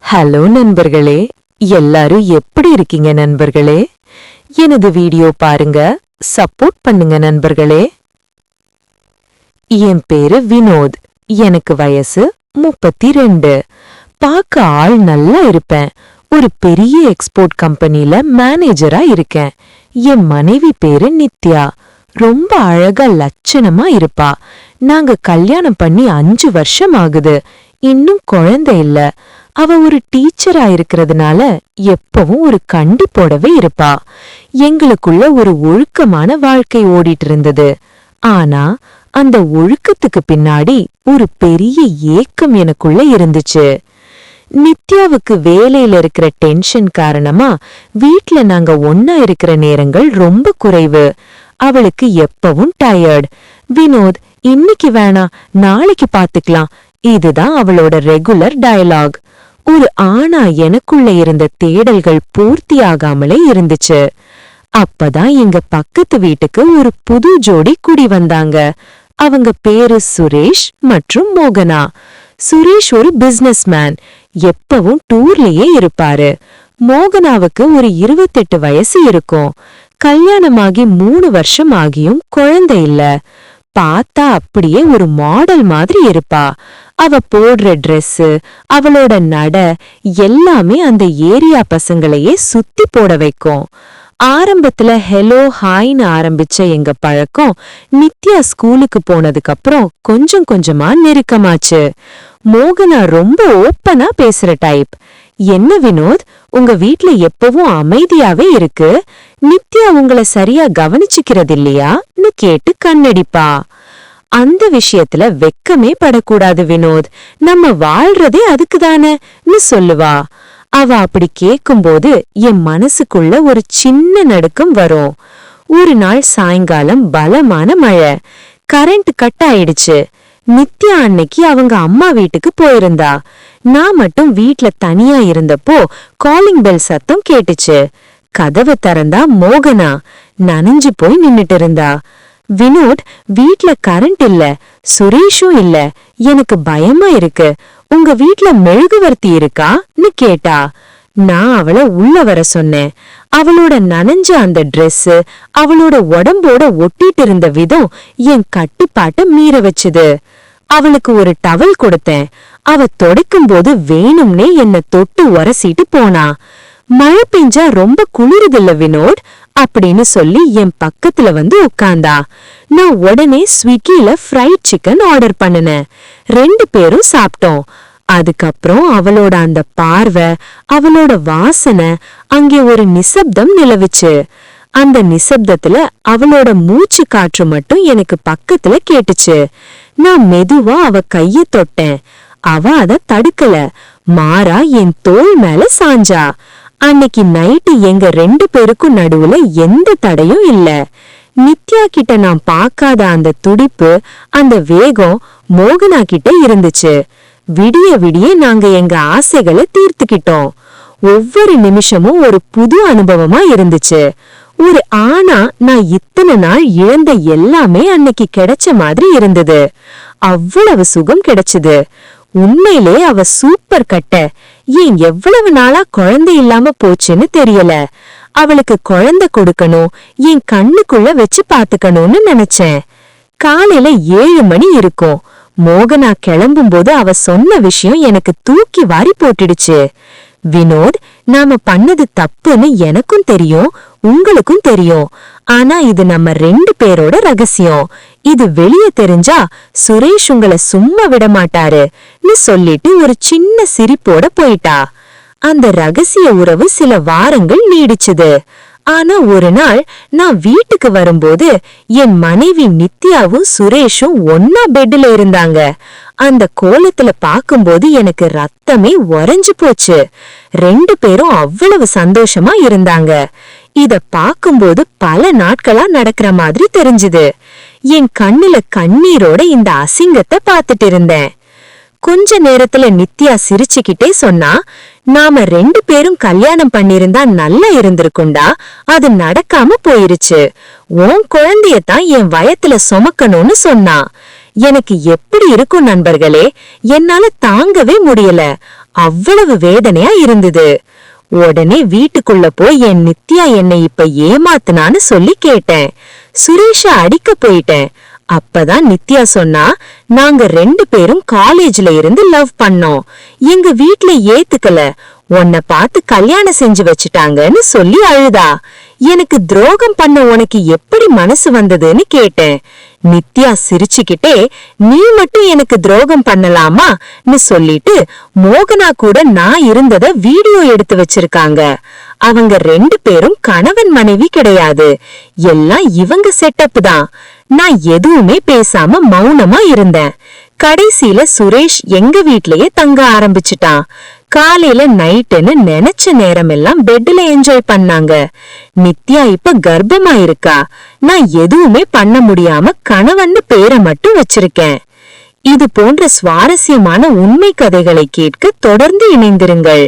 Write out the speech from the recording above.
Hello நண்பர்களே, எல்லாரும் எப்படி இருக்கீங்க நண்பர்களே? எனது வீடியோ பாருங்க, சப்போர்ட் பண்ணுங்க நண்பர்களே. என் பேரு வினோத். எனக்கு வயசு 32. பார்க்க ஆள் நல்லா இருப்பேன். ஒரு பெரிய எக்ஸ்போர்ட் கம்பெனில மேனேஜரா இருக்கேன். என் மனைவி பேரு நித்யா. ரொம்ப அழகா லட்சணமா இருப்பா. நாங்க கல்யாணம் பண்ணி 5 வருஷம் ஆகுது. இன்னும் குழந்தை இல்ல. அவ ஒரு டீச்சரா இருக்கிறதுனால எப்பவும் ஒரு கண்டிப்போடவே இருப்பா. எங்களுக்குள்ள ஒரு ஒழுக்கமான வாழ்க்கை ஓடிட்டு இருந்தது. ஆனா அந்த ஒழுக்கத்துக்கு பின்னாடி ஒரு பெரிய ஏக்கம் எனக்குள்ள இருந்துச்சு. நித்யாவுக்கு வேலையில இருக்கிற டென்ஷன் காரணமா வீட்ல நாங்க ஒன்னா இருக்கிற நேரங்கள் ரொம்ப குறைவு. அவளுக்கு எப்பவும் டயர்ட். வினோத், இன்னைக்கு வேணாம், நாளைக்கு பாத்துக்கலாம். இதுதான் அவளோட ரெகுலர் டயலாக். ஒரு ஆணா எனக்குள்ள இருந்த தேடல்கள் பூர்த்தியாகாமலே இருந்துச்சு. அப்பதான் எங்க பக்கத்து வீட்டுக்கு ஒரு புது ஜோடி குடி வந்தாங்க. அவங்க பேரு சுரேஷ் மற்றும் மோகனா. சுரேஷ் ஒரு பிசினஸ்மேன். எப்பவும் டூர்லயே இருப்பாரு. மோகனாவுக்கு ஒரு 28 வயசு இருக்கும். கல்யாணமாகி 3 வருஷம் ஆகியும் குழந்தை இல்ல. பார்த்தா அப்படியே ஒரு மாடல் மாதிரி இருப்பா. அவ போடுற ட்ரெஸ், அவளோட நட எல்லாமே அந்த ஏரியா பசங்களையே சுத்தி போட வைக்கும். ஆரம்பத்துல ஹெலோ ஹாய்னு ஆரம்பிச்ச எங்க பழக்கம் நித்யா ஸ்கூலுக்கு போனதுக்கு அப்புறம் கொஞ்சம் கொஞ்சமா நெருக்கமாச்சு. மோகனா ரொம்ப ஓப்பனா பேசுற டைப். என்ன வினோத், உங்க வீட்ல எப்பவும் அமைதியாவே இருக்கு. நித்யா உங்கள சரியா கவனிச்சுக்கிறது இல்லையான்னு கேட்டு கண்ணடிப்பா. அந்த விஷயத்துல வெக்கமே படக்கூடாது வினோத், நம்ம வாழ்றதே அதுக்குதானேன்னு சொல்லுவா. அவ அப்படி கேக்கும்போது என் மனசுக்குள்ள ஒரு சின்ன நடுக்கம் வரும். ஒரு நாள் சாயங்காலம் பலமான மழை. கரண்ட் கட் ஆயிடுச்சு. நித்யா அன்னைக்கு அவங்க அம்மா வீட்டுக்கு போயிருந்தா. நான் மட்டும் வீட்ல தனியா இருந்தப்போ காலிங் பெல் சத்தம் கேட்டுச்சு. கதவை திறந்தா மோகனா நனைஞ்சு போய் நின்னுட்டு இருந்தா. வினோத், வீட்ல கரண்ட் இல்ல, சுரேஷும் இல்ல, எனக்கு பயமா இருக்கு. உங்க வீட்ல மெழுகுவர்த்தி இருக்கான்னு கேட்டா. நான் அவளை உள்ள வர சொன்னேன். அவளோட நனைஞ்ச அந்த ட்ரெஸ் அவளோட உடம்போட ஒட்டிட்டு இருந்த விதம் என் கட்டுப்பாட்டை மீற வச்சுது. அவளுக்கு ஒரு டவல் கொடுத்தேன். அவ தொடைக்கும் போது வேணும்னே என்ன தொட்டு உரசிட்டு போனா. மழை பெஞ்சா ரொம்ப குளிருதில்ல வினோத் அப்படின்னு சொல்லி என் பக்கத்துல வந்து உட்கார்ந்தா. நான் உடனே ஸ்விக்கில ஃப்ரைட் சிக்கன் ஆர்டர் பண்ணினேன். 2 பேரும் சாப்பிட்டோம். அதுக்கப்புறம் அவளோட அந்த பார்வை, அவளோட வாசனை, அங்கே ஒரு நிசப்தம் நிலவுச்சு. அந்த நிசப்தத்துல அவளோட மூச்சு காற்று மட்டும் எனக்கு பக்கத்துல கேட்டுச்சு. நான் மெதுவா அவ கைய தொட்டேன். அவ அத தடுக்கல, மாறா என் தோள் மேல சாஞ்சா. அன்னைக்கு நைட்டு எங்க 2 பேருக்கும் நடுவுல எந்த தடையும் இல்ல. நித்யா கிட்ட நான் பார்க்காத அந்த துடிப்பு, அந்த வேகம் மோகனா கிட்ட இருந்துச்சு. விடிய விடிய நாங்க எங்க ஆசைகளை தீர்த்துக்கிட்டோம். ஒவ்வொரு நிமிஷமும் ஒரு புது அனுபவமா இருந்துச்சு. ஒரு ஆணா நான் இத்தனை நாள் இழந்த எல்லாமே அன்னைக்கு கிடைச்ச மாதிரி இருந்தது. அவ்வளவு சுகம் கிடைச்சது. உண்மையிலே அவ சூப்பர் கட்ட. ஏன் எவ்வளவு நாளா குழந்தை இல்லாம போச்சுன்னு தெரியல. அவளுக்கு குழந்தை கொடுக்கணும், என் கண்ணுக்குள்ள வச்சு பாத்துக்கணும்னு நினைச்சேன். காலையில 7 மணி இருக்கும். மோகனா கிளம்பும் போது அவ சொன்ன விஷயம் எனக்கு தூக்கி வாரி போட்டுடுச்சு. வினோத், நாம பண்ணது தப்புன்னு எனக்கும் தெரியும், உங்களுக்கும் தெரியும். ஆனா இது நம்ம 2 பேரோட ரகசியம். இது வெளியே தெரிஞ்சா சுரேஷ் உங்களை சும்மா விட மாட்டாருன்னு சொல்லிட்டு ஒரு சின்ன சிரிப்போட போயிட்டா. அந்த ரகசிய உறவு சில வாரங்கள் நீடிச்சுது. ஆனா ஒரு நாள் நான் வீட்டுக்கு வரும்போது என் மனைவி நித்யாவும் சுரேஷும் ஒன்னா பெட்ல இருந்தாங்க. அந்த கோலத்துல பாக்கும்போது எனக்கு ரத்தமே உறைஞ்சு போச்சு. 2 பேரும் அவ்வளவு சந்தோஷமா இருந்தாங்க. இத பாக்கும்போது பல நாட்களா நடக்கிற மாதிரி தெரிஞ்சுது. என் கண்ணுல கண்ணீரோட இந்த அசிங்கத்தை பாத்துட்டு இருந்தேன். கொஞ்ச நேரத்துல நித்யா சிரிச்சுக்கிட்டே சொன்னா, நாம 2 பேரும் கல்யாணம் பண்ணிருந்தா நல்லா இருந்திருக்குண்டா, அது நடக்காம போயிருச்சு. உன் குழந்தையத்தான் என் வயத்துல சுமக்கணும்னு சொன்னா. எனக்கு எப்படி இருக்கும் நண்பர்களே, என்னால தாங்கவே முடியல. அவ்வளவு வேதனையா இருந்தது. உடனே வீட்டுக்குள்ள போய் என் நித்யா என்னை இப்ப ஏமாத்துனான்னு சொல்லி கேட்டேன். சுரேஷ அடிக்க போயிட்டேன். அப்பதான் நித்யா சொன்னா, நாங்க 2 பேரும் காலேஜ்ல இருந்து லவ் பண்ணோம். எங்க வீட்ல ஏத்துக்கல, உன்னை பார்த்து கல்யாணம் செஞ்சு வச்சுட்டாங்கன்னு சொல்லி அழுதா. எனக்கு துரோகம் பண்ண உனக்கு எப்படி மனசு வந்ததுன்னு கேட்டேன். நித்யா சிரிச்சுக்கிட்டே, நீ மட்டும் எனக்கு துரோகம் பண்ணலாமான்னு சொல்லிட்டு மோகனா கூட நான் இருந்தத வீடியோ எடுத்து வச்சிருக்காங்க. அவங்க 2 பேரும் கணவன் மனைவி கிடையாது, எல்லாம் இவங்க செட்டப் தான். நான் எதுவுமே பேசாம மௌனமா இருந்தேன். கடைசியில சுரேஷ் எங்க வீட்லயே தங்க ஆரம்பிச்சுட்டான். காலையில நைட்டுன்னு நினைச்ச நேரம் எல்லாம் பெட்ல என்ஜாய் பண்ணாங்க. நித்யா இப்ப கர்ப்பமா இருக்கா. நான் எதுவுமே பண்ண முடியாம கணவன்னு பேரை மட்டும் வச்சிருக்கேன். இது போன்ற சுவாரஸ்யமான உண்மை கதைகளை கேட்க தொடர்ந்து இணைந்திருங்கள்.